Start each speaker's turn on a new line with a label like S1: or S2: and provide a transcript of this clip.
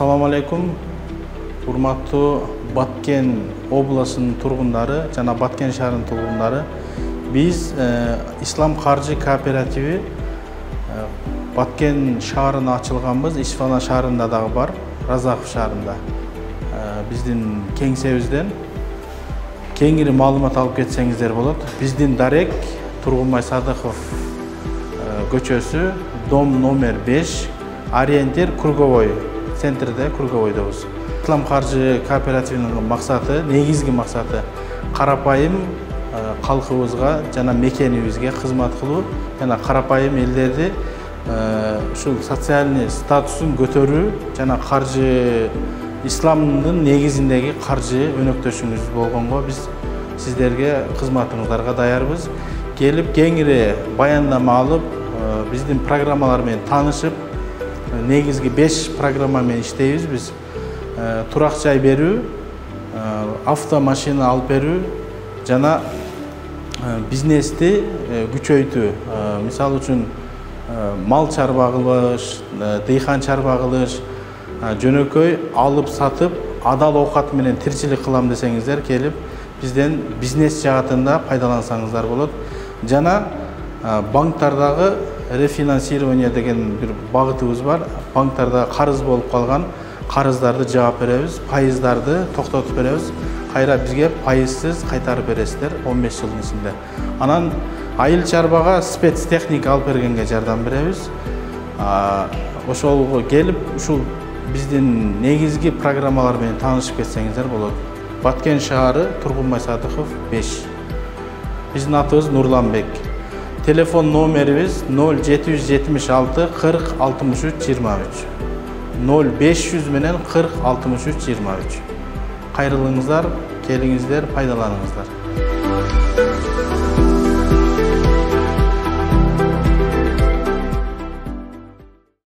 S1: Assalamu alaikum. Урматтуу Баткен областынын тургундары жана Баткен шаарынын тургундары. Биз Ислам каржы кооперативи Баткен шаарына ачылганбыз. Ишфана шаарында дагы бар, Разаков шаарында. Биздин кеңсебизден кеңири маалымат алып кетсеңиздер болот. Биздин дарек Тургунбай Садыков көчөсү, дом номер 5, ориентир Круговой, центрде Круговойдобуз. Ислам каржы кооперативинин максаты, негизги максаты карапайым калкыбызга жана мекенибизге кызмат кылуу жана карапайым элдерди ушул социальный статусун көтөрүү жана каржы исламдын негизиндеги каржы өнөктөшүңүз болгонго биз сиздерге кызматыңыздарга даярбыз. Келип кеңири баяндама алып, биздин программалар менен таанышып, негизги 5 программа менен иштейбиз. Биз турак жай берүү, автомашина алып берүү жана бизнести күчөйтүү. Мисалы үчүн мал чарбагылыш, дыйкан чарбагылыш, жөнөкөй алып сатып, адал оокат менен тиричилик кылам десеңиздер, келип бизден бизнес жаатында пайдалансаңыздар болот. Жана банктардагы рефинансирование деген бир багытыбыз бар. Банктарда карыз болуп калган карыздарды жаап беребиз, пайыздарды токтотуп беребиз. Кайра бизге пайызсыз кайтарып бересиздер 15 жылдын ичинде. Анан айыл чарбага спецтехника алып бергенге жардам беребиз. Ошолго келип, ушул биздин негизги программалар менен таанышып кетсеңиздер болот. Баткен шаары, Тургунбай Садыков 5. Биздин атыбыз Нурланбек. Телефон номерибиз 0776 40 63 23. 0500 менен 40 63 23. Кайрылыңыздар, келиңиздер, пайдаланыңыздар.